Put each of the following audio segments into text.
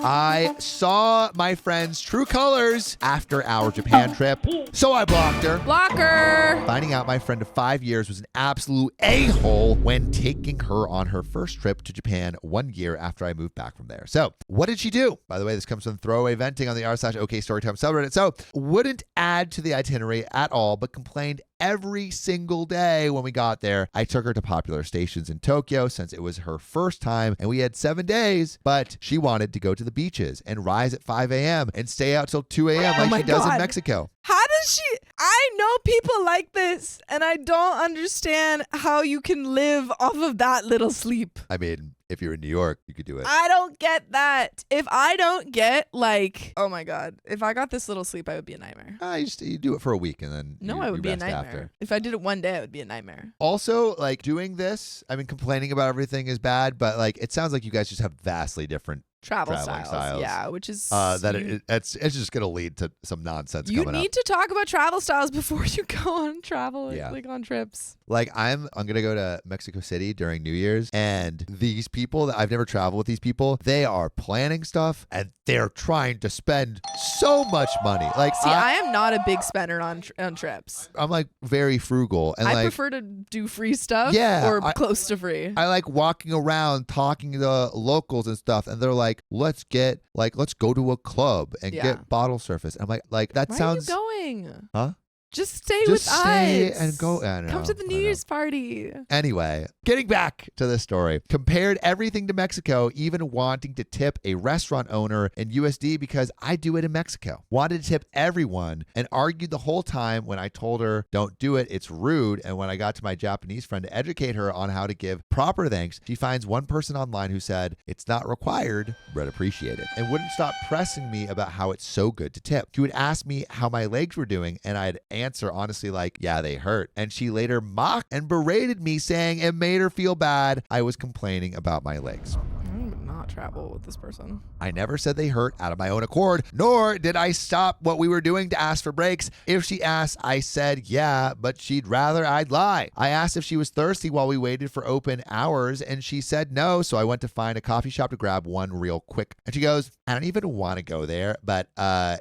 I saw my friend's true colors after our Japan trip, so I blocked her. Blocker. Finding out my friend of 5 years was an absolute a-hole when taking her on her first trip to Japan 1 year after I moved back from there. So what did she do? By the way, this comes from throwaway venting on the r/OK Storytime subreddit. So wouldn't add to the itinerary at all, but complained every single day when we got there. I took her to popular stations in Tokyo since it was her first time and we had 7 days, but she wanted to go to the beaches and rise at 5 a.m. and stay out till 2 a.m. like she does in Mexico. How does she? I know people like this, and I don't understand how you can live off of that little sleep. I mean, if you're in New York, you could do it. I don't get that. If I don't get oh my God, if I got this little sleep, I would be a nightmare. You do it for a week and then I would be a rest nightmare. after. If I did it one day, it would be a nightmare. Also, like doing this, I mean, complaining about everything is bad, but like it sounds like you guys just have vastly different traveling styles. Yeah, which is it's just gonna lead to some nonsense you coming up. need to talk about travel styles before you go on travel, like on trips. Like I'm gonna go to Mexico City during New Year's, and these people that I've never traveled with, these people, they are planning stuff and they're trying to spend so much money. Like, see, I am not a big spender on trips. I'm like very frugal, and I prefer to do free stuff, or close to free. I like walking around talking to locals and stuff, and they're like, let's go to a club and get bottle service. I'm like that sounds. Why are you going? Huh? Just stay with us. And go. Come to the New Year's party. Anyway, getting back to this story. Compared everything to Mexico, even wanting to tip a restaurant owner in USD because I do it in Mexico. Wanted to tip everyone and argued the whole time when I told her, don't do it, it's rude. And when I got to my Japanese friend to educate her on how to give proper thanks, she finds one person online who said, it's not required, but appreciated. And wouldn't stop pressing me about how it's so good to tip. She would ask me how my legs were doing, and I'd answer honestly like, yeah, they hurt. And she later mocked and berated me, saying it made her feel bad I was complaining about my legs. I would not travel with this person. I never said they hurt out of my own accord, nor did I stop what we were doing to ask for breaks. If she asked, I said yeah, but she'd rather I'd lie. I asked if she was thirsty while we waited for open hours, and she said no, so I went to find a coffee shop to grab one real quick. And she goes, I don't even want to go there, but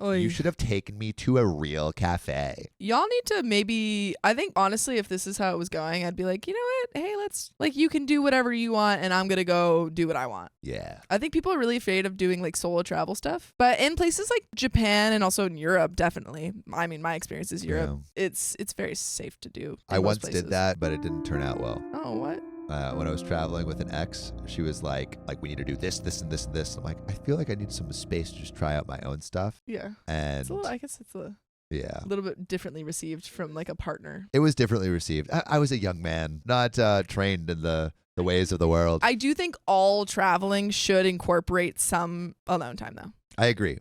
you should have taken me to a real cafe. Y'all need to maybe, I think honestly, if this is how it was going, I'd be like, you know what? Hey, let's, like, you can do whatever you want and I'm going to go do what I want. Yeah. I think people are really afraid of doing like solo travel stuff, but in places like Japan and also in Europe, definitely. I mean, my experience is Europe. Yeah. It's very safe to do. I once did that, but it didn't turn out well. Oh, what? When I was traveling with an ex, she was like we need to do this, this, and this, and this. I'm like, I feel like I need some space to just try out my own stuff. Yeah. And it's a little, I guess it's a little bit differently received from like a partner. It was differently received. I was a young man, not trained in the ways of the world. I do think all traveling should incorporate some alone time, though. I agree.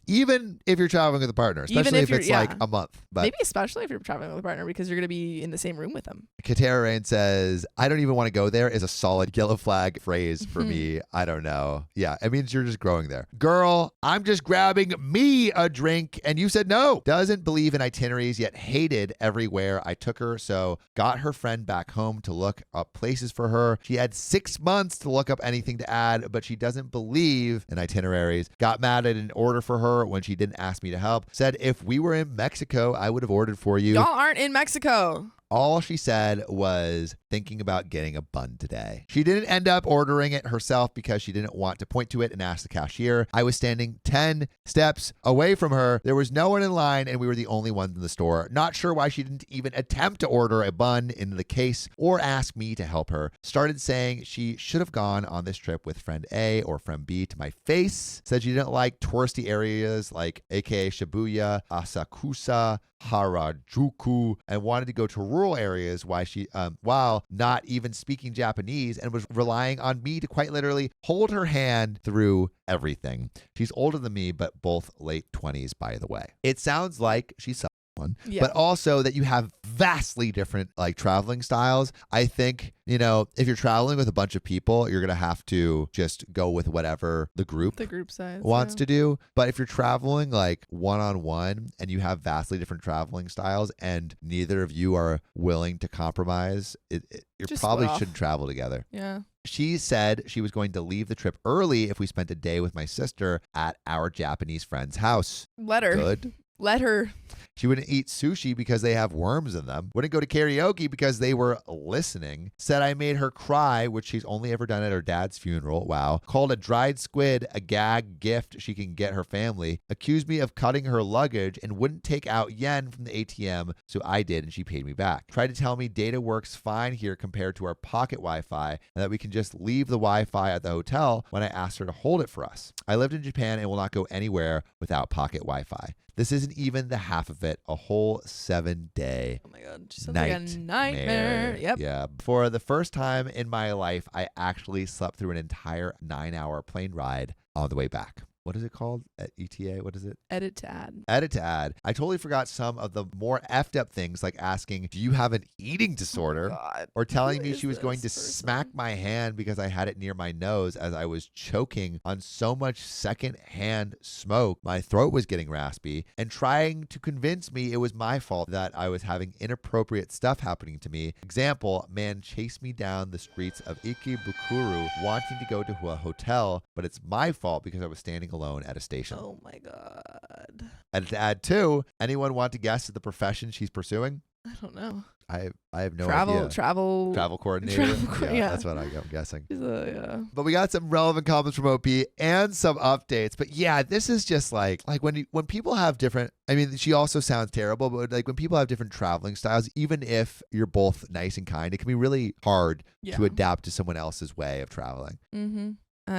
Even if you're traveling with a partner, especially if it's like a month. But maybe especially if you're traveling with a partner because you're going to be in the same room with them. Katera Rain says, I don't even want to go there is a solid yellow flag phrase for me. I don't know. Yeah, it means you're just growing there. Girl, I'm just grabbing me a drink and you said no. Doesn't believe in itineraries yet hated everywhere I took her. So got her friend back home to look up places for her. She had 6 months to look up anything to add, but she doesn't believe in itineraries. Got mad at an order for her when she didn't ask me to help. Said if we were in Mexico, I would have ordered for you. Y'all aren't in Mexico. All she said was thinking about getting a bun today. She didn't end up ordering it herself because she didn't want to point to it and ask the cashier. I was standing 10 steps away from her. There was no one in line and we were the only ones in the store. Not sure why she didn't even attempt to order a bun in the case or ask me to help her. Started saying she should have gone on this trip with friend A or friend B to my face. Said she didn't like touristy areas like aka Shibuya, Asakusa, Harajuku, and wanted to go to rural areas while not even speaking Japanese, and was relying on me to quite literally hold her hand through everything. She's older than me, but both late 20s, by the way. It sounds like she's someone, but also that you have vastly different like traveling styles. I think, if you're traveling with a bunch of people, you're going to have to just go with whatever the group size wants to do. But if you're traveling like one-on-one and you have vastly different traveling styles and neither of you are willing to compromise, you just probably shouldn't travel together. Yeah. She said she was going to leave the trip early if we spent a day with my sister at our Japanese friend's house. Let her. Good. Let her. She wouldn't eat sushi because they have worms in them. Wouldn't go to karaoke because they were listening. Said I made her cry, which she's only ever done at her dad's funeral. Wow. Called a dried squid a gag gift she can get her family. Accused me of cutting her luggage and wouldn't take out yen from the ATM, so I did and she paid me back. Tried to tell me data works fine here compared to our pocket Wi-Fi and that we can just leave the Wi-Fi at the hotel when I asked her to hold it for us. I lived in Japan and will not go anywhere without pocket Wi-Fi. This isn't even the half of it. A whole 7-day Oh my God. She sounds like a nightmare. Yep. Yeah. For the first time in my life, I actually slept through an entire 9-hour plane ride on the way back. What is it called at ETA? What is it? Edit to add. Edit to add. I totally forgot some of the more effed up things like asking, do you have an eating disorder? God. Or telling Who me is she was going to this person? smack my hand because I had it near my nose as I was choking on so much secondhand smoke. My throat was getting raspy and trying to convince me it was my fault that I was having inappropriate stuff happening to me. Example, man chased me down the streets of Ikebukuro wanting to go to a hotel, but it's my fault because I was standing alone at a station. Oh my God. And to add to, anyone want to guess at the profession she's pursuing? I don't know. I have no Travel idea. Travel coordinator. Yeah. That's what I'm guessing. Yeah. But we got some relevant comments from OP and some updates. But yeah, this is just like when people have different, I mean, she also sounds terrible, but like when people have different traveling styles, even if you're both nice and kind, it can be really hard to adapt to someone else's way of traveling. Mm-hmm.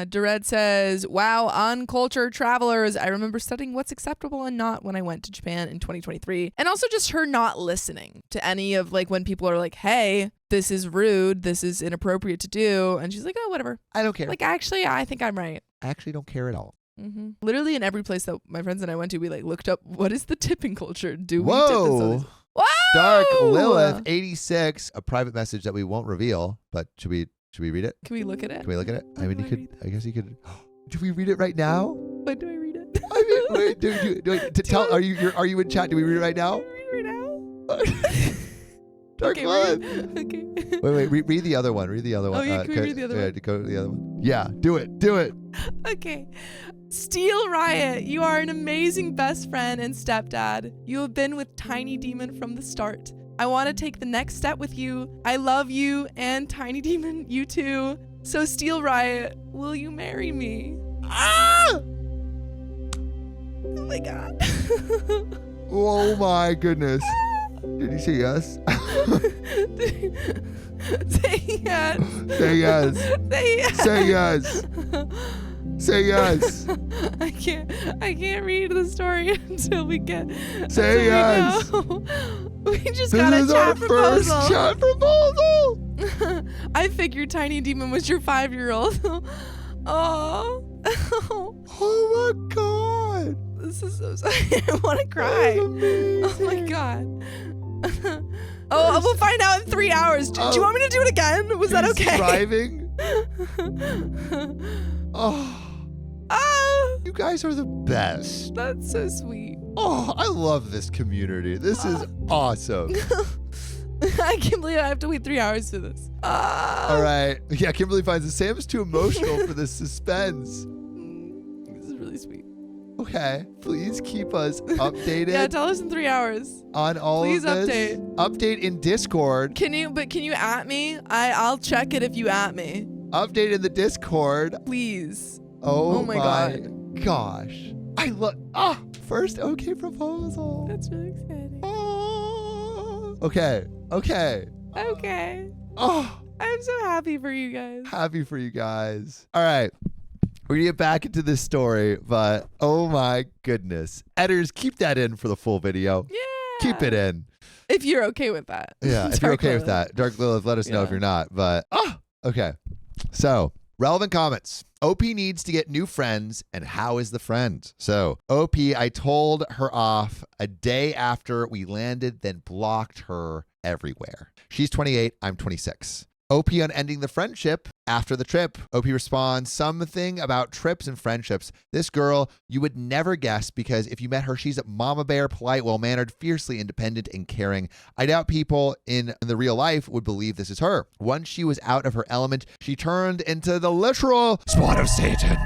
Dured says, wow, uncultured travelers. I remember studying what's acceptable and not when I went to Japan in 2023. And also just her not listening to any of like when people are like, hey, this is rude. This is inappropriate to do. And she's like, oh, whatever. I don't care. Like, actually, I think I'm right. I actually don't care at all. Mm-hmm. Literally in every place that my friends and I went to, we like looked up, what is the tipping culture? Do we Whoa. tip this always? Whoa! Dark Lilith 86, a private message that we won't reveal, but should we read it? Can we look at it? Can we look at it? I mean, do you I could. read I guess you could. Do we read it right now? When do I read it? I mean, wait. Are you in chat? Do we read it right now? Read it right now? Dark Okay, Lilith. Okay. Wait. Read the other one. Read the other one. Oh yeah, can we read the other one? Go to the other one. Yeah, do it. Okay. Steel Riot, you are an amazing best friend and stepdad. You have been with Tiny Demon from the start. I want to take the next step with you. I love you and Tiny Demon, you too. So Steel Riot, will you marry me? Ah! Oh my God. Oh my goodness. Did you say yes? Say yes. Say yes. Say yes. Say yes. Say yes. I can't read the story until we get. Say yes. We just This got a is chat our proposal. first chat proposal. I figured Tiny Demon was your 5-year-old. Oh. Oh my God. This is so sorry. I want to cry. Oh my God. Oh, we'll find out in 3 hours. Do you want me to do it again? Was that okay? Driving. Oh. You guys are the best. That's so sweet. Oh, I love this community. This is awesome. I can't believe I have to wait 3 hours for this. All right. Yeah, Kimberly finds that Sam is too emotional for this suspense. This is really sweet. Okay. Please keep us updated. Yeah, tell us in 3 hours. On all Please of this. Update in Discord. Can you at me? I'll check it if you at me. Update in the Discord. Please. Oh my God. Gosh. I love first OK proposal. That's really exciting. Oh. Okay. Okay. Oh. I'm so happy for you guys. Happy for you guys. All right. We're going to get back into this story, but oh my goodness. Editors, keep that in for the full video. Yeah. Keep it in. If you're okay with that. Yeah, if you're okay with that. Dark Lilith, let us know if you're not. But, okay. So, relevant comments. OP needs to get new friends, and how is the friend? So, OP, I told her off a day after we landed, then blocked her everywhere. She's 28, I'm 26. OP on ending the friendship. After the trip, OP responds, something about trips and friendships. This girl, you would never guess because if you met her, she's mama bear, polite, well-mannered, fiercely independent, and caring. I doubt people in the real life would believe this is her. Once she was out of her element, she turned into the literal spawn of Satan.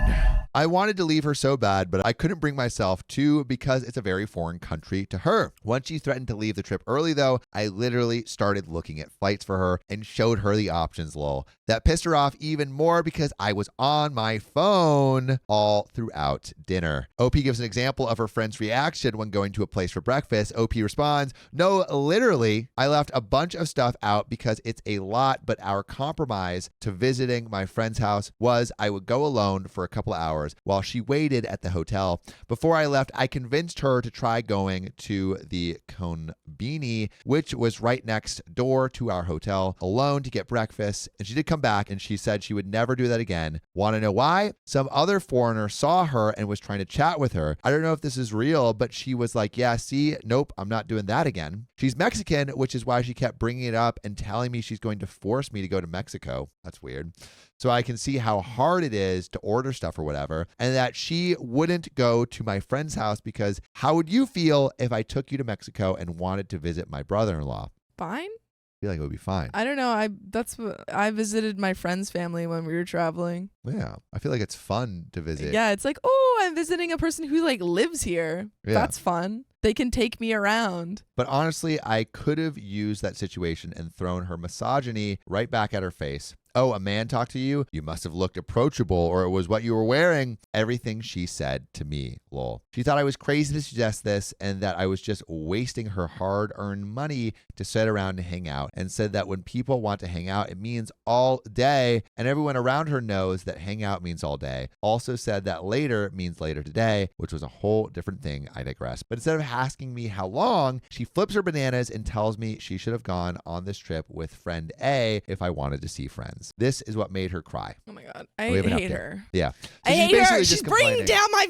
I wanted to leave her so bad, but I couldn't bring myself to because it's a very foreign country to her. Once she threatened to leave the trip early, though, I literally started looking at flights for her and showed her the options, lol. That pissed her off even more because I was on my phone all throughout dinner. OP gives an example of her friend's reaction when going to a place for breakfast. OP responds, no, literally, I left a bunch of stuff out because it's a lot, but our compromise to visiting my friend's house was I would go alone for a couple of hours while she waited at the hotel. Before I left, I convinced her to try going to the Konbini, which was right next door to our hotel, alone to get breakfast. And she did come back and she said she would never do that again. Want to know why? Some other foreigner saw her and was trying to chat with her. I don't know if this is real, but she was like, yeah, see, nope, I'm not doing that again. She's Mexican, which is why she kept bringing it up and telling me she's going to force me to go to Mexico. That's weird. So I can see how hard it is to order stuff or whatever, and that she wouldn't go to my friend's house because how would you feel if I took you to Mexico and wanted to visit my brother-in-law? Fine. I feel like it would be fine. I don't know. I visited my friend's family when we were traveling. Yeah. I feel like it's fun to visit. Yeah, it's like, oh, I'm visiting a person who like lives here. Yeah. That's fun. They can take me around. But honestly, I could have used that situation and thrown her misogyny right back at her face. Oh, a man talked to you? You must have looked approachable, or it was what you were wearing. Everything she said to me, lol. She thought I was crazy to suggest this and that I was just wasting her hard-earned money to sit around and hang out, and said that when people want to hang out, it means all day, and everyone around her knows that hang out means all day. Also said that later means later today, which was a whole different thing. I digress. But instead of asking me how long, she flips her bananas and tells me she should have gone on this trip with friend A if I wanted to see friends. This is what made her cry. Oh my God. I hate her. Yeah. So I hate her. She's bringing complaining. down my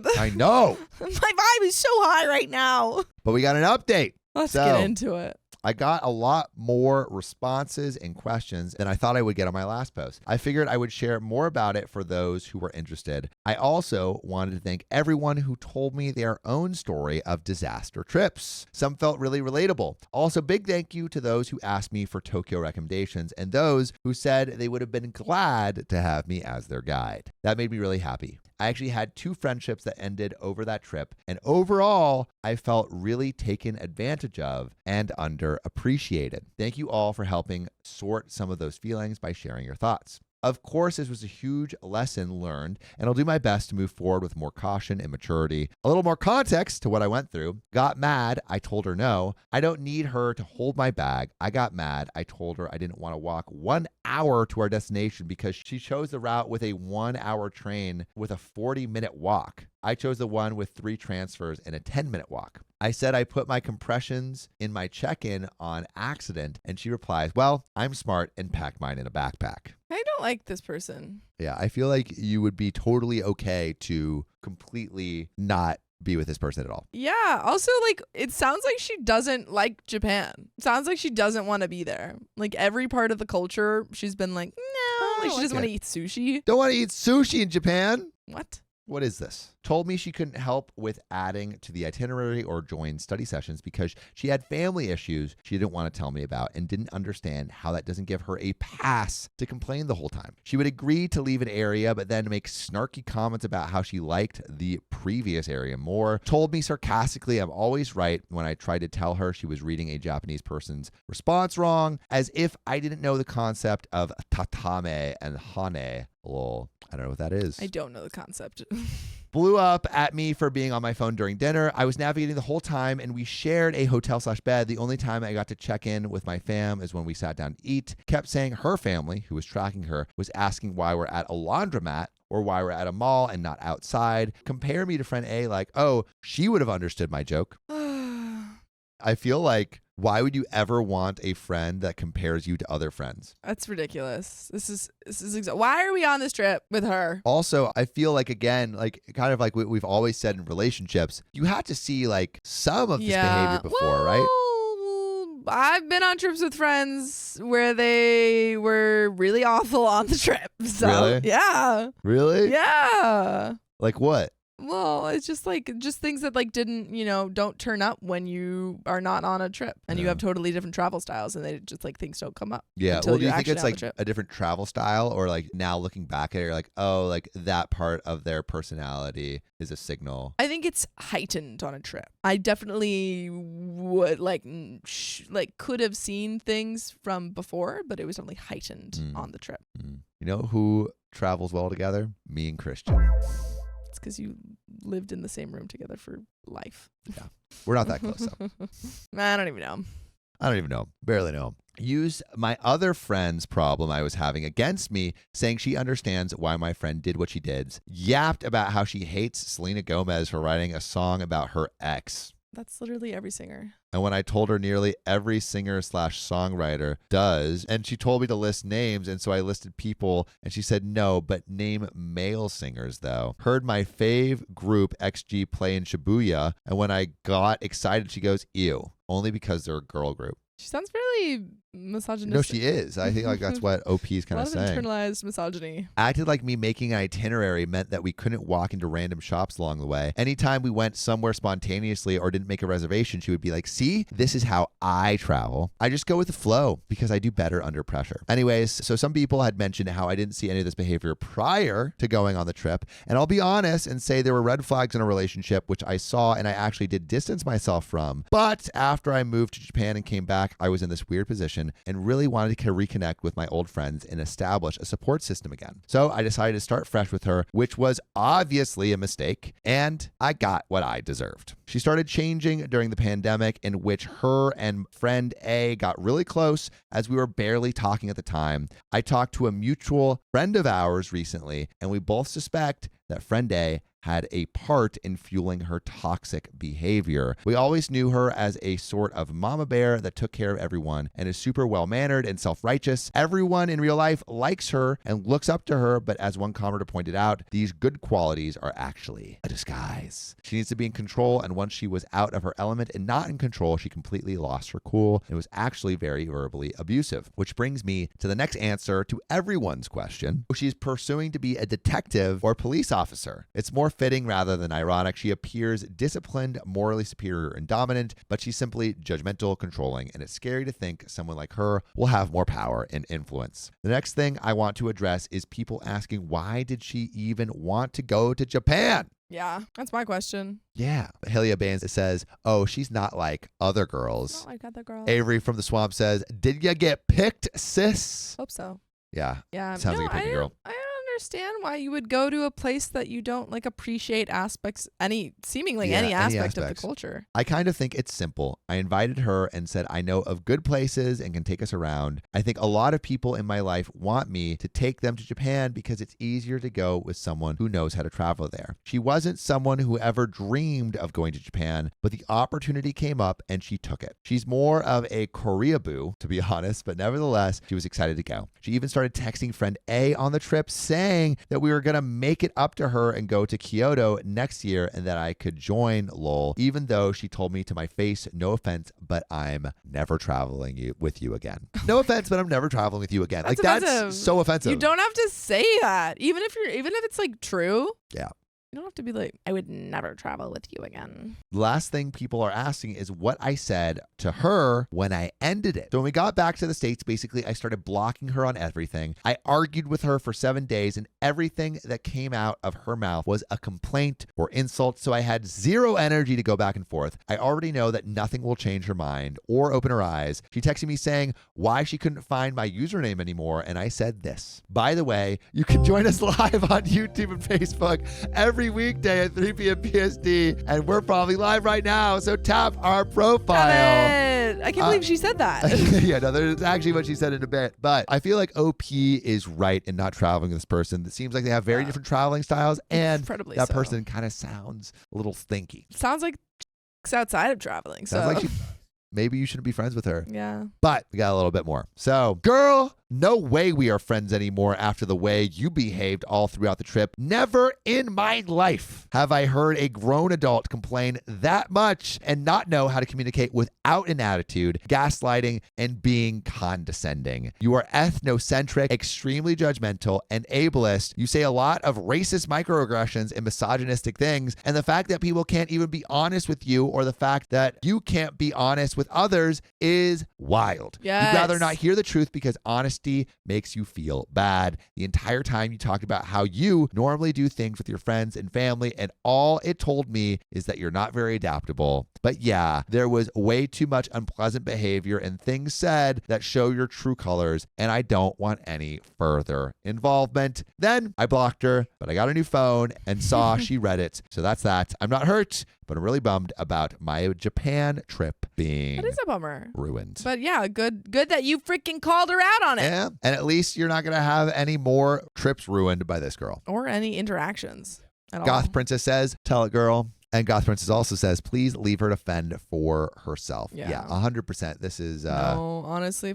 vibe. I know. My vibe is so high right now. But we got an update. Let's get into it. I got a lot more responses and questions than I thought I would get on my last post. I figured I would share more about it for those who were interested. I also wanted to thank everyone who told me their own story of disaster trips. Some felt really relatable. Also, big thank you to those who asked me for Tokyo recommendations and those who said they would have been glad to have me as their guide. That made me really happy. I actually had 2 friendships that ended over that trip, and overall, I felt really taken advantage of and underappreciated. Thank you all for helping sort some of those feelings by sharing your thoughts. Of course, this was a huge lesson learned, and I'll do my best to move forward with more caution and maturity. A little more context to what I went through. Got mad. I told her no. I don't need her to hold my bag. I got mad. I told her I didn't want to walk 1 hour to our destination because she chose the route with a 1-hour train with a 40-minute walk. I chose the one with 3 transfers and a 10-minute walk. I said I put my compressions in my check-in on accident, and she replies, well, I'm smart and packed mine in a backpack. I don't like this person. Yeah, I feel like you would be totally okay to completely not be with this person at all. Yeah. Also, like, it sounds like she doesn't like Japan. It sounds like she doesn't want to be there. Like, every part of the culture, she's been like, no, like, she doesn't want to eat sushi. Don't want to eat sushi in Japan? What? What is this? Told me she couldn't help with adding to the itinerary or join study sessions because she had family issues she didn't want to tell me about and didn't understand how that doesn't give her a pass to complain the whole time. She would agree to leave an area but then make snarky comments about how she liked the previous area more. Told me sarcastically I'm always right when I tried to tell her she was reading a Japanese person's response wrong, as if I didn't know the concept of tatame and hane. Lol. I don't know what that is. I don't know the concept. Blew up at me for being on my phone during dinner. I was navigating the whole time and we shared a hotel/bed. The only time I got to check in with my fam is when we sat down to eat. Kept saying her family, who was tracking her, was asking why we're at a laundromat or why we're at a mall and not outside. Compare me to friend A like, oh, she would have understood my joke. I feel like, why would you ever want a friend that compares you to other friends? That's ridiculous. This is why are we on this trip with her? Also, I feel like, again, like kind of like what we've always said in relationships, you have to see like some of this behavior before, right? I've been on trips with friends where they were really awful on the trip. So, Really? yeah. Really? Yeah. Like what? Well, it's just things that didn't, don't turn up when you are not on a trip and you have totally different travel styles, and they just things don't come up. Yeah. Well, do you think it's on the trip. a different travel style, or now looking back at it, you're like, oh, that part of their personality is a signal? I think it's heightened on a trip. I definitely would could have seen things from before, but it was only heightened on the trip. You know who travels well together? Me and Christian. It's because you lived in the same room together for life. Yeah. We're not that close, though. I don't even know him. I don't even know him. Barely know him. Used my other friend's problem I was having against me, saying she understands why my friend did what she did. Yapped about how she hates Selena Gomez for writing a song about her ex. That's literally every singer. And when I told her nearly every singer/songwriter does, and she told me to list names, and so I listed people, and she said no, but name male singers though. Heard my fave group XG play in Shibuya, and when I got excited, she goes, ew, only because they're a girl group. She sounds really misogynistic. No, she is. I think that's what OP is kind of saying. A lot of internalized misogyny. Acted like me making an itinerary meant that we couldn't walk into random shops along the way. Anytime we went somewhere spontaneously or didn't make a reservation, she would be like, see, this is how I travel. I just go with the flow because I do better under pressure. Anyways, so some people had mentioned how I didn't see any of this behavior prior to going on the trip. And I'll be honest and say there were red flags in a relationship, which I saw and I actually did distance myself from. But after I moved to Japan and came back, I was in this weird position and really wanted to reconnect with my old friends and establish a support system again. So I decided to start fresh with her, which was obviously a mistake, and I got what I deserved. She started changing during the pandemic, in which her and friend A got really close as we were barely talking at the time. I talked to a mutual friend of ours recently, and we both suspect that friend A had a part in fueling her toxic behavior. We always knew her as a sort of mama bear that took care of everyone and is super well-mannered and self-righteous. Everyone in real life likes her and looks up to her, but as one commenter pointed out, these good qualities are actually a disguise. She needs to be in control, and once she was out of her element and not in control, she completely lost her cool and was actually very verbally abusive. Which brings me to the next answer to everyone's question. She's pursuing to be a detective or police officer. It's more fitting rather than ironic. She appears disciplined, morally superior, and dominant, but she's simply judgmental, controlling, and it's scary to think someone like her will have more power and influence. The next thing I want to address is people asking, why did she even want to go to Japan? Yeah, that's my question. Yeah. Helia Bands says, oh, she's not like other girls. Not like other girls. Avery from the Swamp says, did ya get picked, sis? Hope so. Yeah. Yeah. Sounds like a picky girl. I don't understand why you would go to a place that you don't appreciate any aspect of the culture. I kind of think it's simple. I invited her and said I know of good places and can take us around. I think a lot of people in my life want me to take them to Japan because it's easier to go with someone who knows how to travel there. She wasn't someone who ever dreamed of going to Japan, but the opportunity came up and she took it. She's more of a Korea boo, to be honest, but nevertheless, she was excited to go. She even started texting friend A on the trip saying that we were going to make it up to her and go to Kyoto next year and that I could join, lol, even though she told me to my face, no offense, but I'm never traveling with you again. No offense, but I'm never traveling with you again. That's so offensive. You don't have to say that. Even if it's true. Yeah. You don't have to be like, I would never travel with you again. The last thing people are asking is what I said to her when I ended it. So when we got back to the States, basically, I started blocking her on everything. I argued with her for 7 days, and everything that came out of her mouth was a complaint or insult. So I had zero energy to go back and forth. I already know that nothing will change her mind or open her eyes. She texted me saying why she couldn't find my username anymore. And I said this, by the way, you can join us live on YouTube and Facebook every weekday at 3 p.m. PST, and we're probably live right now, so tap our profile. I can't believe she said that. Yeah, no, there's actually what she said in a bit, but I feel like OP is right in not traveling with this person. It seems like they have very different traveling styles, and that person kind of sounds a little stinky. Sounds like outside of traveling. Sounds like maybe you shouldn't be friends with her. Yeah. But we got a little bit more. So, girl, No way we are friends anymore after the way you behaved all throughout the trip. Never in my life have I heard a grown adult complain that much and not know how to communicate without an attitude, gaslighting, and being condescending. You are ethnocentric, extremely judgmental, and ableist. You say a lot of racist microaggressions and misogynistic things, and the fact that people can't even be honest with you, or the fact that you can't be honest with others, is wild. Yes. You'd rather not hear the truth because honesty makes you feel bad. The entire time you talked about how you normally do things with your friends and family, and all it told me is that you're not very adaptable. But yeah, there was way too much unpleasant behavior and things said that show your true colors, and I don't want any further involvement. Then I blocked her, but I got a new phone and saw she read it. So that's that. I'm not hurt, but I'm really bummed about my Japan trip being That is a bummer. ruined. But yeah, good that you freaking called her out on it. Yeah, and at least you're not going to have any more trips ruined by this girl. Or any interactions at all. Goth Princess says, tell it, girl. And Goth Princess also says, please leave her to fend for herself. Yeah. 100%. This is no, honestly,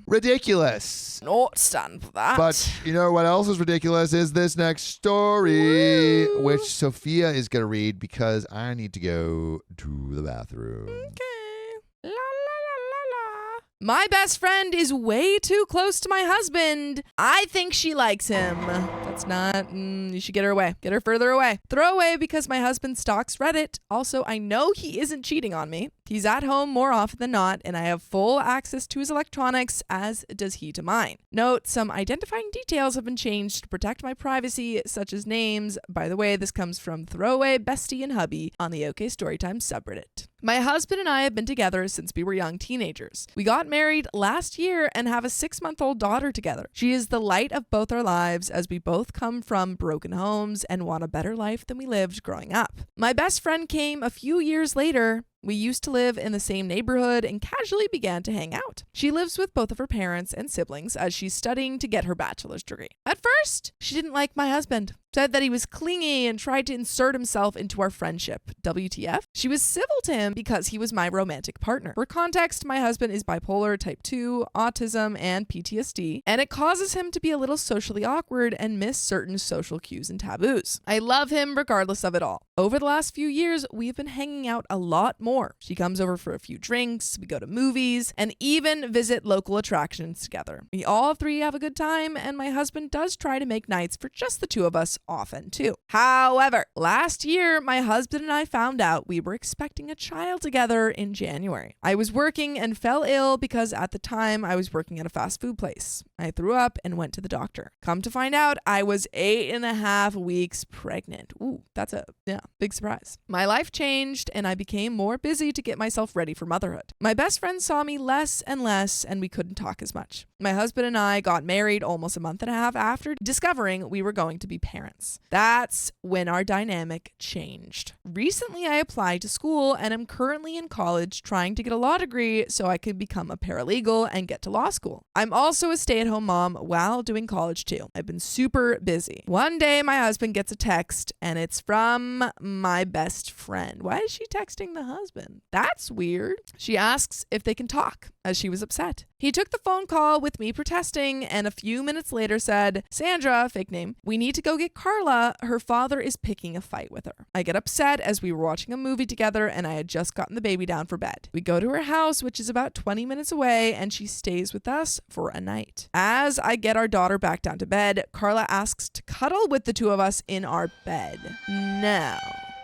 ridiculous. not stand for that. But you know what else is ridiculous is this next story, Woo. which Sophia is going to read because I need to go to the bathroom. Okay. La la la la la. My best friend is way too close to my husband. I think she likes him. That's not, you should get her away. Get her further away. Throw away because my husband stalks Reddit. Also, I know he isn't cheating on me. He's at home more often than not, and I have full access to his electronics, as does he to mine. Note, some identifying details have been changed to protect my privacy, such as names. By the way, this comes from Throwaway Bestie and Hubby on the OK Storytime subreddit. My husband and I have been together since we were young teenagers. We got married last year and have a 6-month-old daughter together. She is the light of both our lives, as we both come from broken homes and want a better life than we lived growing up. My best friend came a few years later. We used to live in the same neighborhood and casually began to hang out. She lives with both of her parents and siblings as she's studying to get her bachelor's degree. At first, she didn't like my husband, said that he was clingy and tried to insert himself into our friendship. WTF? She was civil to him because he was my romantic partner. For context, my husband is bipolar, type 2, autism, and PTSD, and it causes him to be a little socially awkward and miss certain social cues and taboos. I love him regardless of it all. Over the last few years, we've been hanging out a lot more. She comes over for a few drinks, we go to movies, and even visit local attractions together. We all three have a good time, and my husband does try to make nights for just the two of us often too. However, last year, my husband and I found out we were expecting a child together in January. I was working and fell ill because at the time I was working at a fast food place. I threw up and went to the doctor. Come to find out, I was 8.5 weeks pregnant. Ooh, that's a big surprise. My life changed and I became more busy to get myself ready for motherhood. My best friend saw me less and less and we couldn't talk as much. My husband and I got married almost a month and a half after discovering we were going to be parents. That's when our dynamic changed. Recently, I applied to school and am currently in college trying to get a law degree so I could become a paralegal and get to law school. I'm also a stay-at-home mom while doing college too. I've been super busy. One day, my husband gets a text and it's from my best friend. Why is she texting the husband? That's weird. She asks if they can talk, as she was upset. He took the phone call with me protesting and a few minutes later said, Sandra, fake name, we need to go get Carla. Her father is picking a fight with her. I get upset as we were watching a movie together and I had just gotten the baby down for bed. We go to her house, which is about 20 minutes away, and she stays with us for a night. As I get our daughter back down to bed, Carla asks to cuddle with the two of us in our bed. No.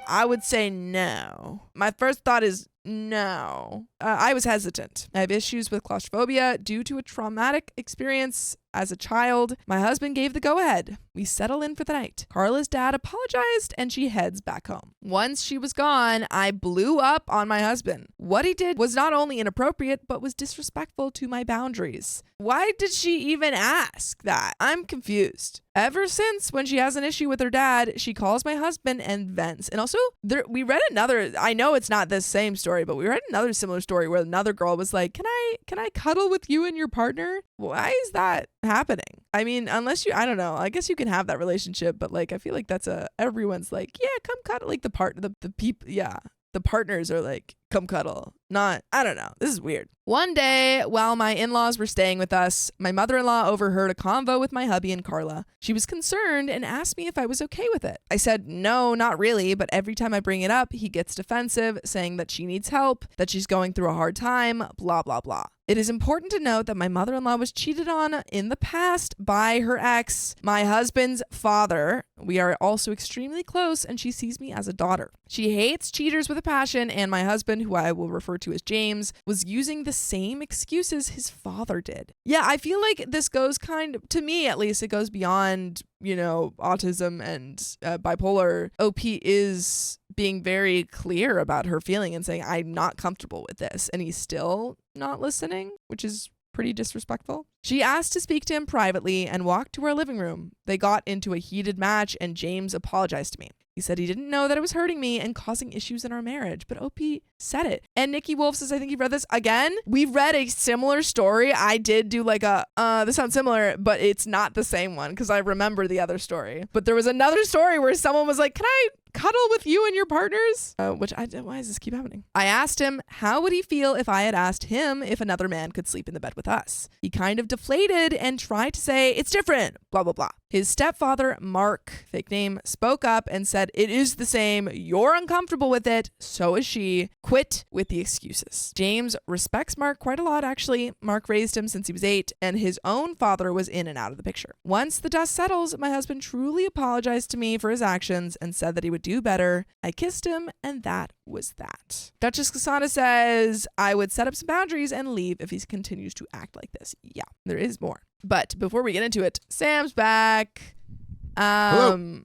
I would say no. My first thought is no. I was hesitant. I have issues with claustrophobia due to a traumatic experience as a child. My husband gave the go-ahead. We settle in for the night. Carla's dad apologized and she heads back home. Once she was gone, I blew up on my husband. What he did was not only inappropriate, but was disrespectful to my boundaries. Why did she even ask that? I'm confused. Ever since when she has an issue with her dad, she calls my husband and vents. And also, we read another, I know it's not this same story, but we read another similar story where another girl was like, can I cuddle with you and your partner? Why is that happening? I mean, unless I don't know, I guess you can have that relationship, but like, I feel like everyone's like, yeah, come cuddle, like the people, yeah. The partners are like, come cuddle. Not, I don't know. This is weird. One day, while my in-laws were staying with us, my mother-in-law overheard a convo with my hubby and Carla. She was concerned and asked me if I was okay with it. I said, no, not really, but every time I bring it up, he gets defensive, saying that she needs help, that she's going through a hard time, blah, blah, blah. It is important to note that my mother-in-law was cheated on in the past by her ex, my husband's father. We are also extremely close, and she sees me as a daughter. She hates cheaters with a passion, and my husband, who I will refer to as James, was using the same excuses his father did. Yeah, I feel like this goes to me at least, it goes beyond, autism and bipolar. OP is being very clear about her feeling and saying, I'm not comfortable with this. And he's still not listening, which is pretty disrespectful. She asked to speak to him privately and walked to our living room. They got into a heated match and James apologized to me. He said he didn't know that it was hurting me and causing issues in our marriage, but OP said it. And Nikki Wolf says, I think you've read this again. We've read a similar story. I did do like this sounds similar, but it's not the same one because I remember the other story. But there was another story where someone was like, can I cuddle with you and your partners? Why does this keep happening? I asked him, how would he feel if I had asked him if another man could sleep in the bed with us? He kind of deflated and tried to say, it's different, blah, blah, blah. His stepfather, Mark, fake name, spoke up and said, it is the same. You're uncomfortable with it. So is she. Quit with the excuses. James respects Mark quite a lot, actually. Mark raised him since he was 8, and his own father was in and out of the picture. Once the dust settles, my husband truly apologized to me for his actions and said that he would do better. I kissed him, and that was that. Duchess Kasana says, I would set up some boundaries and leave if he continues to act like this. Yeah, there is more. But before we get into it, Sam's back. Hello.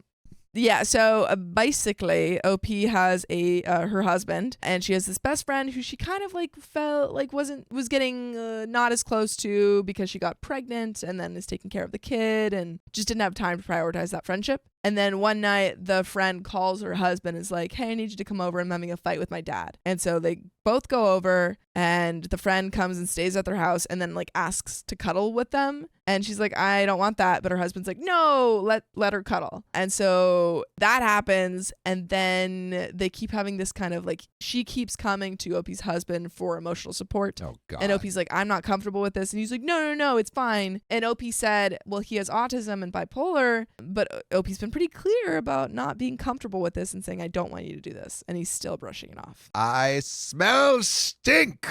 Yeah, so basically, OP has her husband, and she has this best friend who she kind of like felt like was getting not as close to because she got pregnant and then is taking care of the kid and just didn't have time to prioritize that friendship. And then one night, the friend calls her husband and is like, hey, I need you to come over. I'm having a fight with my dad. And so they both go over, and the friend comes and stays at their house and then like asks to cuddle with them. And she's like, I don't want that. But her husband's like, no, let her cuddle. And so that happens. And then they keep having this kind of like, she keeps coming to Opie's husband for emotional support. Oh, God. And Opie's like, I'm not comfortable with this. And he's like, no, it's fine. And Opie said, well, he has autism and bipolar, but Opie's been pretty clear about not being comfortable with this and saying, I don't want you to do this. And he's still brushing it off. I smell stink.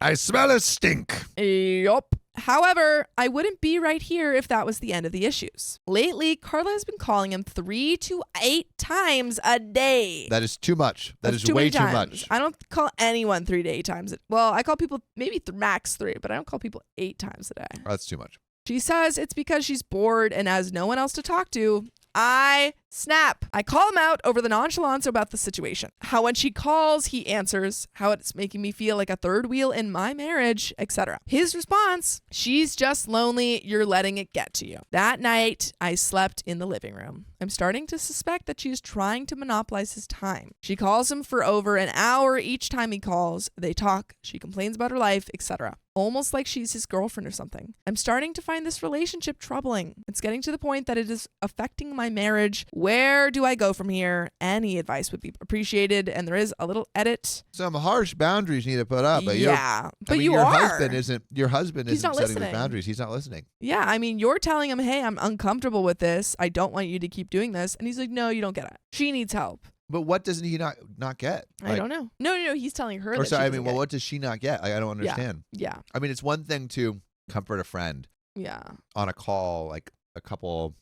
I smell a stink. Yup. However, I wouldn't be right here if that was the end of the issues. Lately, Carla has been calling him 3 to 8 times a day. That is too much. That's too way many too much. I don't call anyone 3 to 8 times. Well, I call people maybe max 3, but I don't call people 8 times a day. That's too much. She says it's because she's bored and has no one else to talk to. I snap. I call him out over the nonchalance about the situation. How when she calls, he answers. How it's making me feel like a third wheel in my marriage, etc. His response, she's just lonely. You're letting it get to you. That night, I slept in the living room. I'm starting to suspect that she is trying to monopolize his time. She calls him for over an hour each time he calls. They talk. She complains about her life, etc. Almost like she's his girlfriend or something. I'm starting to find this relationship troubling. It's getting to the point that it is affecting my marriage. Where do I go from here? Any advice would be appreciated. And there is a little edit. Some harsh boundaries you need to put up. But yeah, but your husband isn't setting the boundaries. He's not listening. Yeah, I mean, you're telling him, hey, I'm uncomfortable with this. I don't want you to keep doing this. And he's like, no, you don't get it. She needs help. But what doesn't he not get? I don't know. No. He's telling her. What does she not get? I don't understand. Yeah. I mean, it's one thing to comfort a friend. Yeah. On a call, like a couple,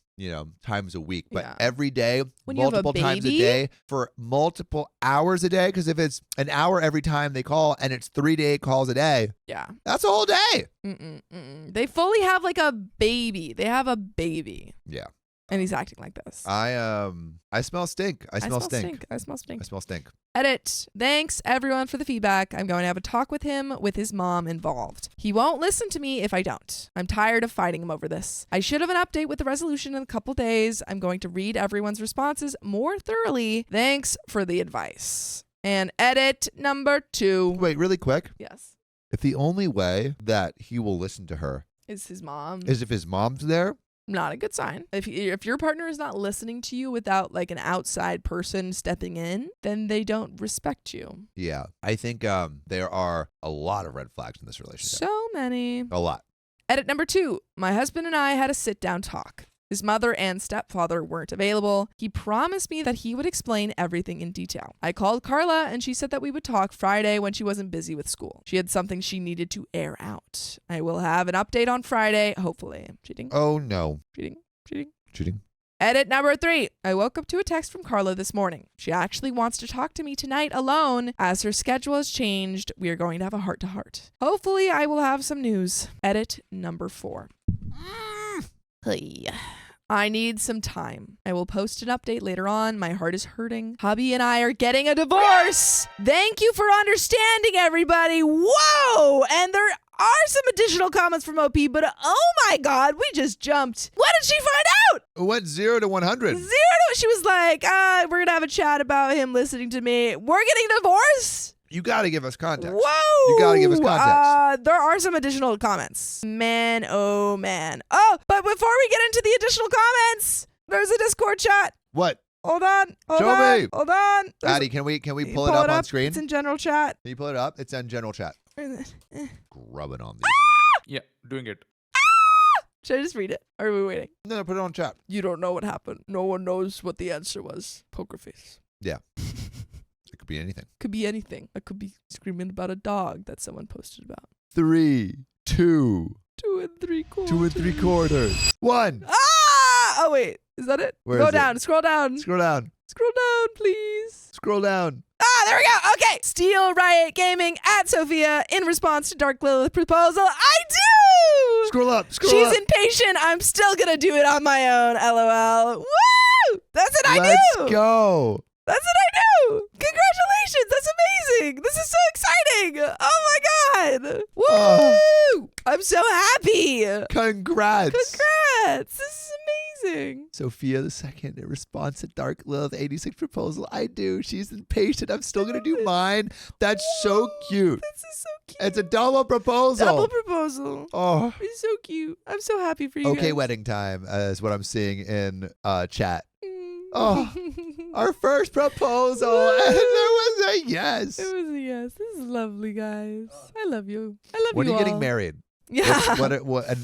times a week, but Yeah. every day, When you have a multiple times a baby? day for multiple hours a day. Because if it's an hour every time they call and it's 3 to 8 calls a day, Yeah. that's a whole day. They fully have like a baby. They have a baby. Yeah. And he's acting like this. I smell stink. I smell stink. I smell stink. I smell stink. Edit. Thanks everyone for the feedback. I'm going to have a talk with him with his mom involved. He won't listen to me if I don't. I'm tired of fighting him over this. I should have an update with the resolution in a couple days. I'm going to read everyone's responses more thoroughly. Thanks for the advice. And edit number 2. Wait, really quick. Yes. If the only way that he will listen to her Is his mom. is if his mom's there, Not a good sign. If your partner is not listening to you without like an outside person stepping in, then they don't respect you. Yeah. I think there are a lot of red flags in this relationship. So many. A lot. Edit number 2. My husband and I had a sit-down talk. His mother and stepfather weren't available. He promised me that he would explain everything in detail. I called Carla and she said that we would talk Friday when she wasn't busy with school. She had something she needed to air out. I will have an update on Friday, hopefully. Cheating. Oh, no. Cheating. Edit number 3. I woke up to a text from Carla this morning. She actually wants to talk to me tonight alone. As her schedule has changed, we are going to have a heart-to-heart. Hopefully, I will have some news. Edit number 4. I need some time. I will post an update later on. My heart is hurting. Hubby and I are getting a divorce. Thank you for understanding, everybody. Whoa! And there are some additional comments from OP, but oh my God, we just jumped. What did she find out? It went 0 to 100. She was like, we're going to have a chat about him listening to me. We're getting a divorce? You got to give us context. Whoa! You got to give us context. There are some additional comments. Man, oh man. Oh, but before we get into the additional comments, there's a Discord chat. What? Hold on. Show me. Hold on. Addie, can we pull it up on screen? It's in general chat. Can you pull it up? It's in general chat. Grubbing on these. Yeah, doing it. Should I just read it? Or are we waiting? No, put it on chat. You don't know what happened. No one knows what the answer was. Poker face. Yeah. It could be anything. Could be anything. I could be screaming about a dog that someone posted about. 3, 2. 2 3/4. 2 3/4. 1. Ah! Oh, wait. Is that it? Where Go is down. it? Scroll down. Scroll down. Scroll down, please. Scroll down. Ah, there we go. Okay. Steel Riot Gaming at Sophia in response to Dark Lilith proposal. I do! Scroll up. Scroll She's up. impatient. I'm still going to do it on my own. LOL. Woo! That's what I do. Let's go. That's what I do. Congratulations. That's amazing. This is so exciting. Oh my God. Woo! I'm so happy. Congrats. Congrats. This is amazing. Sophia the second in response to Dark Lilith 86 proposal. I do. She's impatient. I'm still going to do mine. That's so cute. This is so cute. It's a double proposal. Double proposal. Oh. It's so cute. I'm so happy for you Okay, guys. wedding time is what I'm seeing in chat. Mm. Oh, our first proposal. And there was a yes. It was a yes. This is lovely, guys. I love you. I love When you are you getting all. married? Yeah. What, When are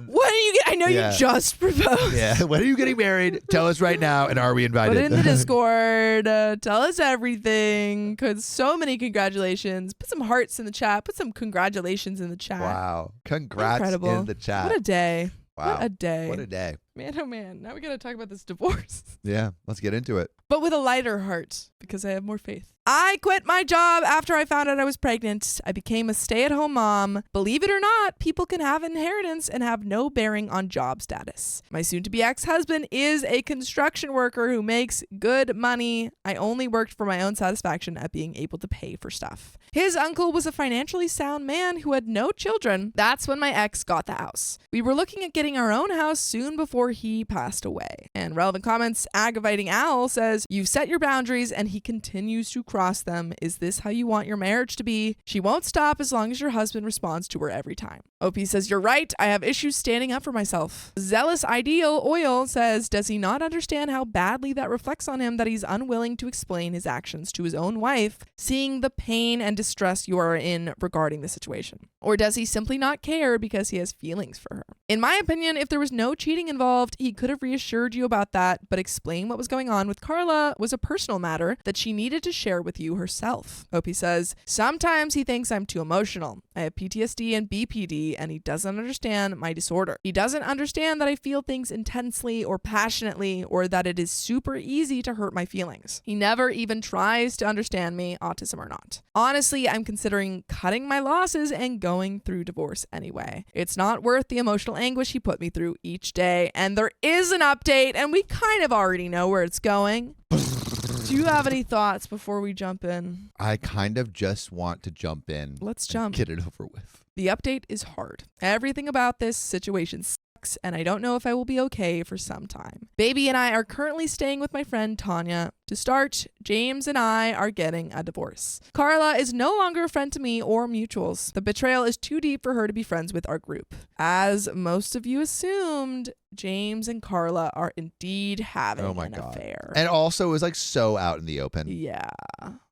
you I know Yeah. you just proposed. yeah. When are you getting married? Tell us right now, and are we invited? Put it in the Discord. Tell us everything. Because so many congratulations. Put some hearts in the chat. Put some congratulations in the chat. Wow. Congrats Incredible. in the chat. What a day. Wow. What a day. What a day. Man, oh man. Now we got to talk about this divorce. Yeah. Let's get into it. But with a lighter heart, because I have more faith. I quit my job after I found out I was pregnant. I became a stay-at-home mom. Believe it or not, people can have inheritance and have no bearing on job status. My soon-to-be ex-husband is a construction worker who makes good money. I only worked for my own satisfaction at being able to pay for stuff. His uncle was a financially sound man who had no children. That's when my ex got the house. We were looking at getting our own house soon before he passed away. And relevant comments, aggravating Owl says, you've set your boundaries and he continues to cross them. Is this how you want your marriage to be? She won't stop as long as your husband responds to her every time. OP says, you're right. I have issues standing up for myself. Zealous Ideal Oil says, does he not understand how badly that reflects on him that he's unwilling to explain his actions to his own wife, seeing the pain and distress you are in regarding the situation? Or does he simply not care because he has feelings for her? In my opinion, if there was no cheating involved, he could have reassured you about that, but explain what was going on with Carla was a personal matter that she needed to share with you herself. OP says, sometimes he thinks I'm too emotional. I have PTSD and BPD, and he doesn't understand my disorder. He doesn't understand that I feel things intensely or passionately, or that it is super easy to hurt my feelings. He never even tries to understand me, autism or not. Honestly, I'm considering cutting my losses and going through divorce anyway. It's not worth the emotional anguish he put me through each day. And there is an update, and we kind of already know where it's going. Do you have any thoughts before we jump in? I kind of just want to jump in. Let's and jump. Get it over with. The update is hard. Everything about this situation sucks. weeks, and I don't know if I will be okay for some time. Baby and I are currently staying with my friend Tanya. To start, James and I are getting a divorce. Carla is no longer a friend to me or mutuals. The betrayal is too deep for her to be friends with our group. As most of you assumed, James and Carla are indeed having an affair. And also it was like so out in the open. Yeah.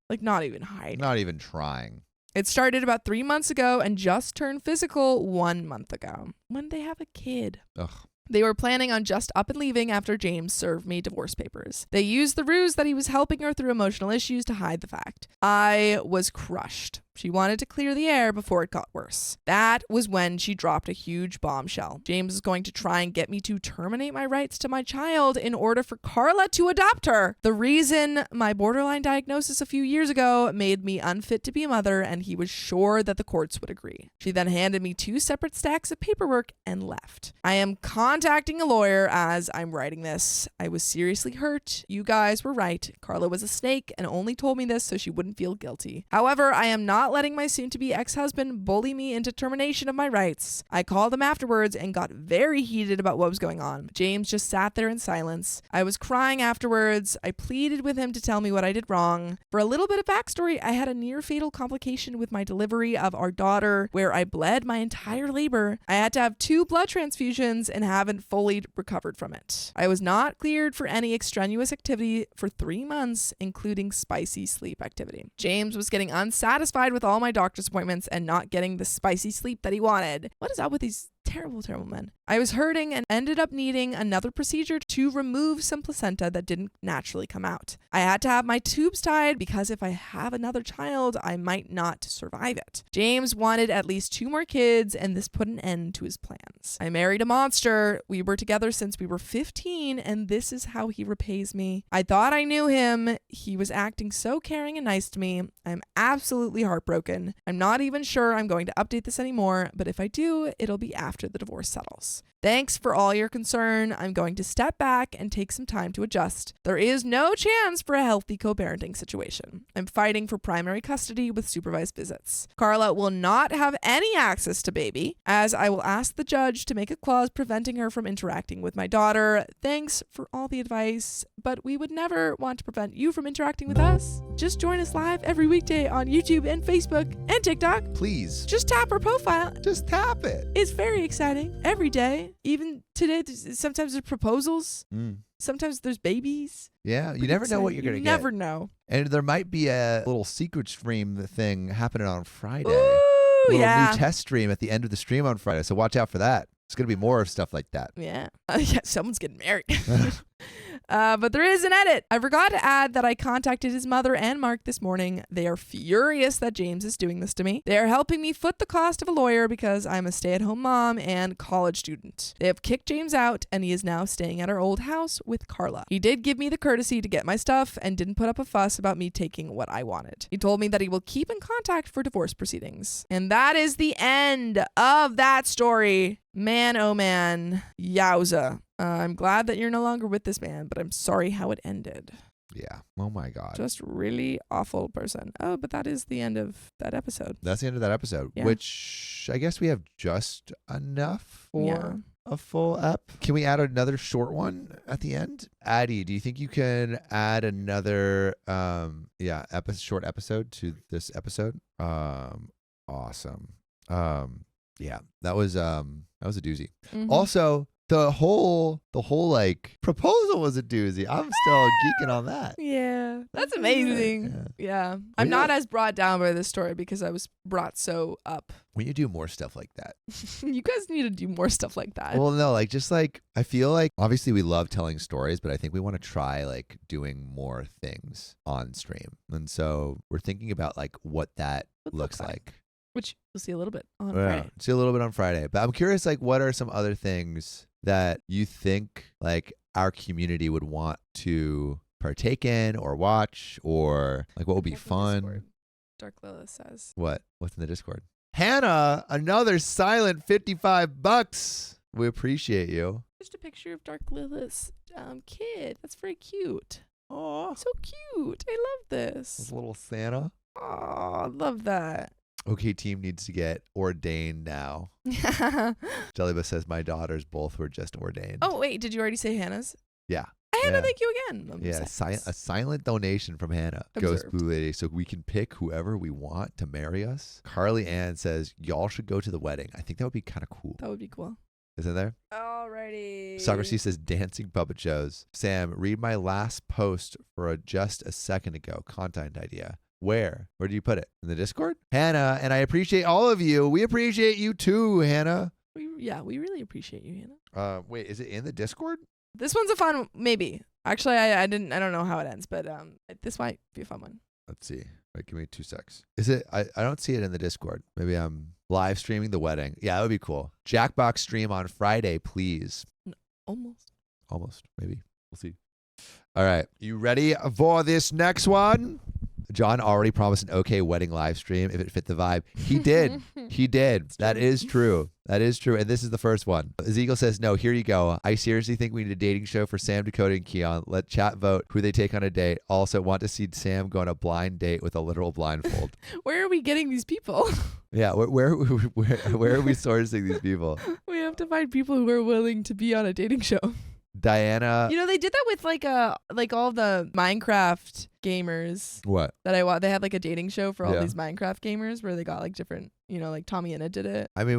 Like not even hiding. Not even trying. It started about 3 months ago and just turned physical 1 month ago. When they have a kid. Ugh. They were planning on just up and leaving after James served me divorce papers. They used the ruse that he was helping her through emotional issues to hide the fact. I was crushed. She wanted to clear the air before it got worse. That was when she dropped a huge bombshell. James is going to try and get me to terminate my rights to my child in order for Carla to adopt her. The reason my borderline diagnosis a few years ago made me unfit to be a mother, and he was sure that the courts would agree. She then handed me 2 separate stacks of paperwork and left. I am contacting a lawyer as I'm writing this. I was seriously hurt. You guys were right. Carla was a snake and only told me this so she wouldn't feel guilty. However, I am not letting my soon-to-be ex-husband bully me into termination of my rights. I called him afterwards and got very heated about what was going on. James just sat there in silence. I was crying afterwards. I pleaded with him to tell me what I did wrong. For a little bit of backstory, I had a near-fatal complication with my delivery of our daughter where I bled my entire labor. I had to have 2 blood transfusions and haven't fully recovered from it. I was not cleared for any extraneous activity for 3 months, including spicy sleep activity. James was getting unsatisfied with all my doctor's appointments and not getting the spicy sleep that he wanted. What is up with these terrible, terrible men? I was hurting and ended up needing another procedure to remove some placenta that didn't naturally come out. I had to have my tubes tied because if I have another child, I might not survive it. James wanted at least 2 more kids, and this put an end to his plans. I married a monster. We were together since we were 15, and this is how he repays me. I thought I knew him. He was acting so caring and nice to me. I'm absolutely heartbroken. I'm not even sure I'm going to update this anymore, but if I do, it'll be after the divorce settles. Thanks for all your concern. I'm going to step back and take some time to adjust. There is no chance for a healthy co-parenting situation. I'm fighting for primary custody with supervised visits. Carla will not have any access to baby, as I will ask the judge to make a clause preventing her from interacting with my daughter. Thanks for all the advice, but we would never want to prevent you from interacting with us. Just join us live every weekday on YouTube and Facebook and TikTok. Please. Just tap our profile. Just tap it. It's very exciting every day. Even today, sometimes there's proposals. Sometimes there's babies. Yeah, you never know what you're going to get. You never know. And there might be a little secret stream thing happening on Friday. Ooh, new yeah. test stream at the end of the stream on Friday. So watch out for that. It's going to be more of stuff like that. Yeah. Yeah, someone's getting married. But there is an edit. I forgot to add that I contacted his mother and Mark this morning. They are furious that James is doing this to me. They are helping me foot the cost of a lawyer because I'm a stay-at-home mom and college student. They have kicked James out, and he is now staying at our old house with Carla. He did give me the courtesy to get my stuff and didn't put up a fuss about me taking what I wanted. He told me that he will keep in contact for divorce proceedings. And that is the end of that story. Man, oh man, yowza. I'm glad that you're no longer with this man, but I'm sorry how it ended. Yeah. Oh my God. Just really awful person. Oh, but that is the end of that episode. That's the end of that episode, Yeah. which I guess we have just enough for a full ep. Can we add another short one at the end? Addie, do you think you can add another short episode to this episode? Awesome. Yeah, that was a doozy. Mm-hmm. Also, the whole like proposal was a doozy. I'm still geeking on that. Yeah, that's amazing. Yeah. I'm not as brought down by this story because I was brought so up. When you do more stuff like that. You guys need to do more stuff like that. Well, no, I feel like obviously we love telling stories, but I think we want to try like doing more things on stream. And so we're thinking about like what that looks like. Which you'll see a little bit on Friday. See a little bit on Friday. But I'm curious, like, what are some other things that you think like our community would want to partake in or watch, or like what would be fun? Dark Lilith says. What's in the Discord? Hannah, another silent $55. We appreciate you. Just a picture of Dark Lilith's kid. That's very cute. Oh, So cute. I love this. little Santa. Oh, I love that. OK team needs to get ordained now. Jellybus says my daughters both were just ordained. Oh, wait. Did you already say Hannah's? Yeah. Hannah, Yeah. thank you again. I'm Yeah, obsessed. a silent donation from Hannah. Ghost Observed. Blue Lady, so we can pick whoever we want to marry us. Carly Ann says, y'all should go to the wedding. I think that would be kind of cool. That would be cool. Isn't there? Alrighty. Socrates says, dancing puppet shows. Sam, read my last post for just a second ago. Content idea. Where? Where do you put it? In the Discord? Hannah, and I appreciate all of you. We appreciate you too, Hannah. We really appreciate you, Hannah. Wait, is it in the Discord? This one's a fun, maybe. Actually, I don't know how it ends, but this might be a fun one. Let's see. Wait, give me 2 secs. Is it? I don't see it in the Discord. Maybe I'm live streaming the wedding. Yeah, that would be cool. Jackbox stream on Friday, please. Almost. Maybe. We'll see. All right. You ready for this next one? John already promised an OK wedding live stream if it fit the vibe. He did. He did. That is true. That is true. And this is the first one. Ezekiel says, no, here you go. I seriously think we need a dating show for Sam, Dakota, and Keon. Let chat vote who they take on a date. Also, want to see Sam go on a blind date with a literal blindfold. Where are we getting these people? Yeah, where are we sourcing these people? We have to find people who are willing to be on a dating show. Diana. You know, they did that with like all the Minecraft gamers What? that I watched. They had like a dating show for all Yeah. these Minecraft gamers where they got like different, like Tommy Inna did it. I mean,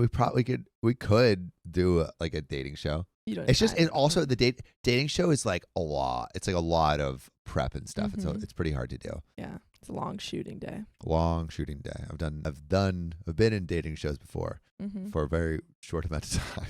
we could do like a dating show. You don't. It's just, I- and also the dating show is like a lot. It's like a lot of prep and stuff. Mhm. It's pretty hard to do. Yeah, it's a long shooting day. Long shooting day. I've been in dating shows before Mm-hmm. for a very short amount of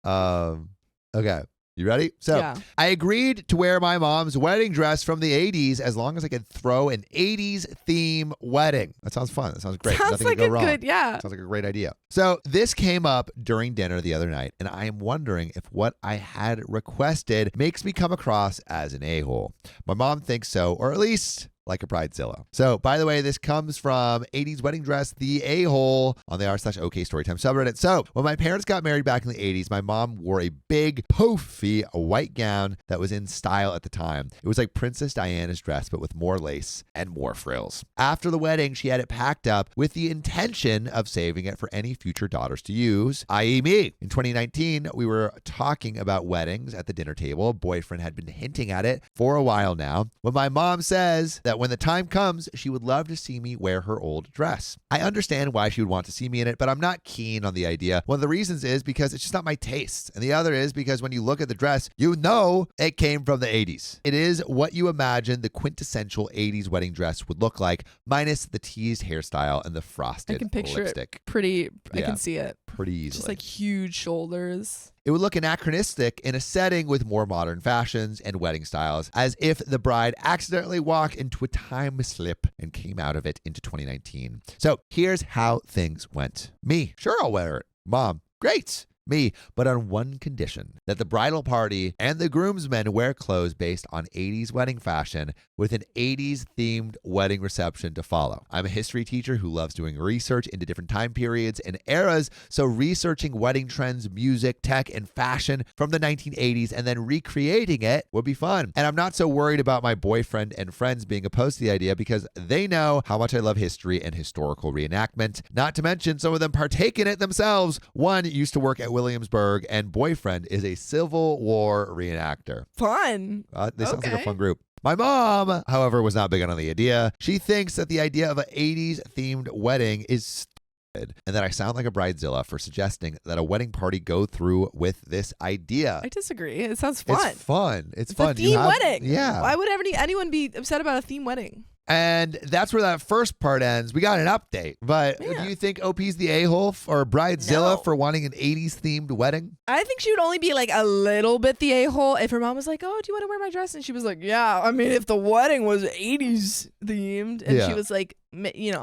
time. Okay. You ready? So Yeah. I agreed to wear my mom's wedding dress from the 80s as long as I could throw an 80s theme wedding. That sounds fun. That sounds great. Sounds Nothing like can a go wrong. good, yeah. Sounds like a great idea. So this came up during dinner the other night, and I am wondering if what I had requested makes me come across as an a-hole. My mom thinks so, or at least like a bridezilla. So, by the way, this comes from 80s Wedding Dress, the a-hole on the r/OK Storytime subreddit. So, when my parents got married back in the 80s, my mom wore a big, poofy white gown that was in style at the time. It was like Princess Diana's dress, but with more lace and more frills. After the wedding, she had it packed up with the intention of saving it for any future daughters to use, i.e. me. In 2019, we were talking about weddings at the dinner table. Boyfriend had been hinting at it for a while now. When my mom says that when the time comes, she would love to see me wear her old dress. I understand why she would want to see me in it, but I'm not keen on the idea. One of the reasons is because it's just not my taste. And the other is because when you look at the dress, you know it came from the 80s. It is what you imagine the quintessential 80s wedding dress would look like, minus the teased hairstyle and the frosted I can picture lipstick. it pretty. I Yeah. can see it. Pretty easily. Just like huge shoulders. It would look anachronistic in a setting with more modern fashions and wedding styles, as if the bride accidentally walked into a time slip and came out of it into 2019. So here's how things went. Me, sure, I'll wear it. Mom, great. Me, but on one condition, that the bridal party and the groomsmen wear clothes based on 80s wedding fashion with an 80s themed wedding reception to follow. I'm a history teacher who loves doing research into different time periods and eras, so researching wedding trends, music, tech, and fashion from the 1980s and then recreating it would be fun. And I'm not so worried about my boyfriend and friends being opposed to the idea because they know how much I love history and historical reenactment. Not to mention some of them partake in it themselves. One used to work at Williamsburg, and boyfriend is a Civil War reenactor. Fun. This sounds like a Okay. fun group. My mom, however, was not big on the idea. She thinks that the idea of an 80s themed wedding is stupid, and that I sound like a bridezilla for suggesting that a wedding party go through with this idea. I disagree. It sounds fun. It's fun. It's It's fun. a theme wedding. Yeah. Why would anyone be upset about a theme wedding? And that's where that first part ends. We got an update. But Yeah. do you think OP's the a-hole or bridezilla No. for wanting an 80s themed wedding? I think she would only be like a little bit the a-hole if her mom was like, "Oh, do you want to wear my dress?" And she was like, "Yeah." I mean, if the wedding was 80s themed, and Yeah. she was like,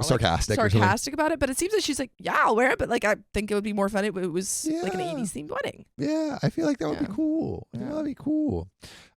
Sarcastic or something. sarcastic about it. But it seems like she's like, "Yeah, I'll wear it," but like I think it would be more fun if it was like an Yeah. 80s themed wedding. Yeah, I feel like that would be Yeah. cool. I think Yeah. that would be cool.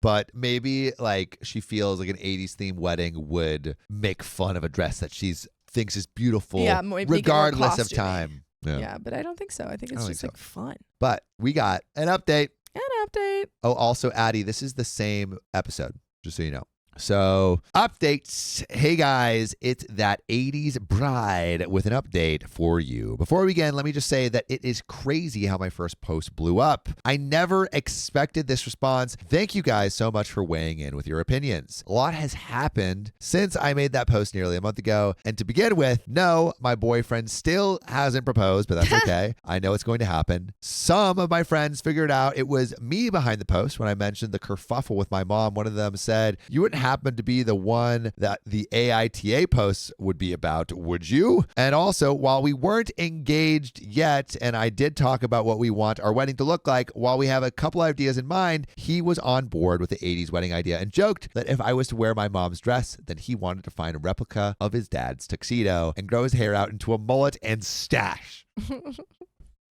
But maybe like she feels like an 80s themed wedding would make fun of a dress that she thinks is beautiful Yeah, maybe make it more regardless of costumey. time. Yeah, but I don't think so. I think I it's don't just think like fun. But we got an update. An update. Oh, also, Addie, this is the same episode, just so you know. So, updates. Hey guys, it's that 80s bride with an update for you. Before we begin, let me just say that it is crazy how my first post blew up. I never expected this response. Thank you guys so much for weighing in with your opinions. A lot has happened since I made that post nearly a month ago. And to begin with, no, my boyfriend still hasn't proposed, but that's okay. I know it's going to happen. Some of my friends figured out it was me behind the post when I mentioned the kerfuffle with my mom. One of them said, "You wouldn't happen to be the one that the AITA posts would be about, would you?" And also, while we weren't engaged yet, and I did talk about what we want our wedding to look like, while we have a couple ideas in mind, he was on board with the 80s wedding idea and joked that if I was to wear my mom's dress, then he wanted to find a replica of his dad's tuxedo and grow his hair out into a mullet and stash.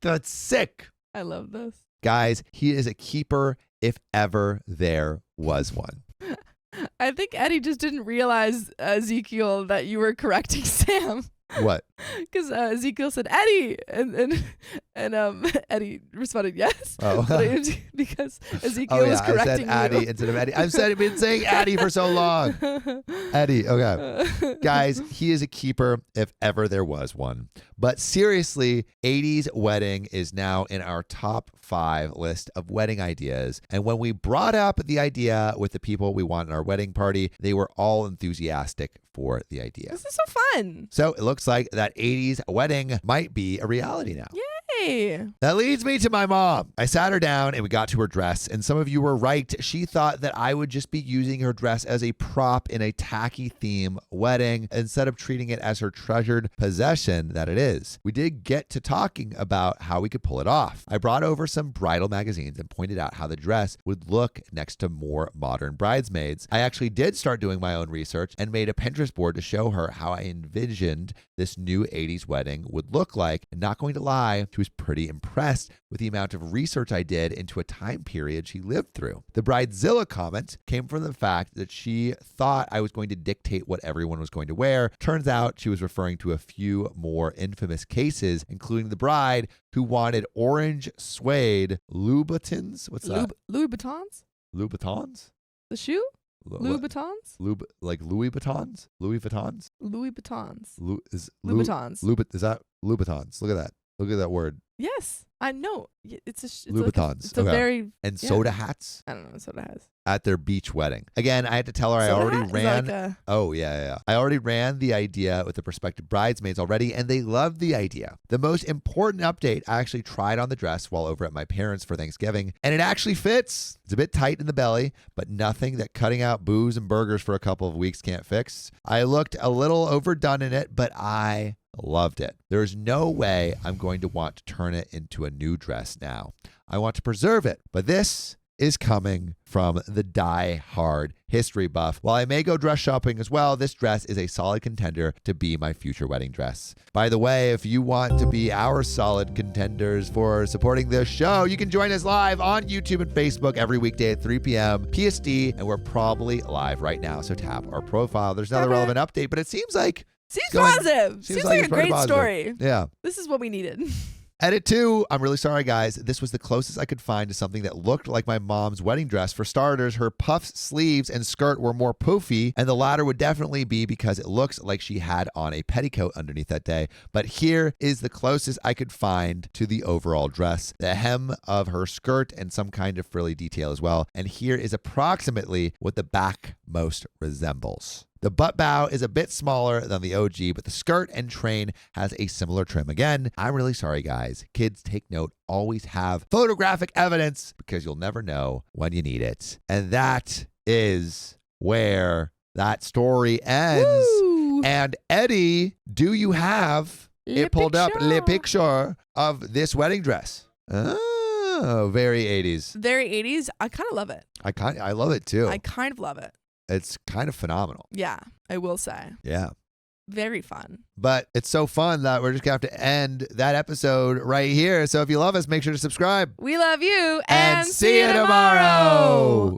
That's sick. I love this. Guys, he is a keeper if ever there was one. I think Eddie just didn't realize, Ezekiel, that you were correcting Sam. What? Because Ezekiel said Eddie, and Eddie responded yes. Oh, because Ezekiel was correcting I said Addie you. instead of Eddie. I've been saying Addie for so long. Eddie, okay. Guys, he is a keeper if ever there was one. But seriously, 80s wedding is now in our top 5 list of wedding ideas. And when we brought up the idea with the people we want in our wedding party, they were all enthusiastic for the idea. This is so fun. So it looks like that 80s wedding might be a reality now. Yay. That leads me to my mom. I sat her down and we got to her dress, and some of you were right. She thought that I would just be using her dress as a prop in a tacky theme wedding instead of treating it as her treasured possession that it is. We did get to talking about how we could pull it off. I brought over some bridal magazines and pointed out how the dress would look next to more modern bridesmaids. I actually did start doing my own research and made a Pinterest board to show her how I envisioned this new 80s wedding would look like. And not going to lie, she was pretty impressed with the amount of research I did into a time period she lived through. The Bridezilla comment came from the fact that she thought I was going to dictate what everyone was going to wear. Turns out she was referring to a few more infamous cases, including the bride who wanted orange suede Louboutins. What's that? Louis Vuittons? Louboutins? The shoe? Louis Vuittons? Like Louis Vuittons? Louis Vuittons? Louis Vuittons. Louis Louis Vuittons. Is that Louboutins? Look at that. Look at that word. Yes, I know. It's Louboutins. It's a very and soda hats. I don't know what soda has. At their beach wedding. Again, I had to tell her I already ran. Oh, yeah. I already ran the idea with the prospective bridesmaids already, and they loved the idea. The most important update, I actually tried on the dress while over at my parents' for Thanksgiving, and it actually fits. It's a bit tight in the belly, but nothing that cutting out booze and burgers for a couple of weeks can't fix. I looked a little overdone in it, but I loved it. There's no way I'm going to want to turn it into a new dress now. I want to preserve it, but this is coming from the die-hard history buff. While I may go dress shopping as well, this dress is a solid contender to be my future wedding dress. By the way, if you want to be our solid contenders for supporting this show, you can join us live on YouTube and Facebook every weekday at 3 p.m. PST, and we're probably live right now, so tap our profile. There's another relevant update, but it seems like positive. Seems like a great story. Yeah. This is what we needed. Edit 2. I'm really sorry, guys. This was the closest I could find to something that looked like my mom's wedding dress. For starters, her puff sleeves and skirt were more poofy, and the latter would definitely be because it looks like she had on a petticoat underneath that day. But here is the closest I could find to the overall dress. The hem of her skirt and some kind of frilly detail as well. And here is approximately what the back most resembles. The butt bow is a bit smaller than the OG, but the skirt and train has a similar trim. Again, I'm really sorry, guys. Kids, take note. Always have photographic evidence because you'll never know when you need it. And that is where that story ends. Woo! And Eddie, do you have it pulled up, le picture of this wedding dress? Oh, very 80s. Very 80s. I kind of love it. I love it too. I kind of love it. It's kind of phenomenal. Yeah, I will say. Yeah. Very fun. But it's so fun that we're just going to have to end that episode right here. So if you love us, make sure to subscribe. We love you. And see you tomorrow.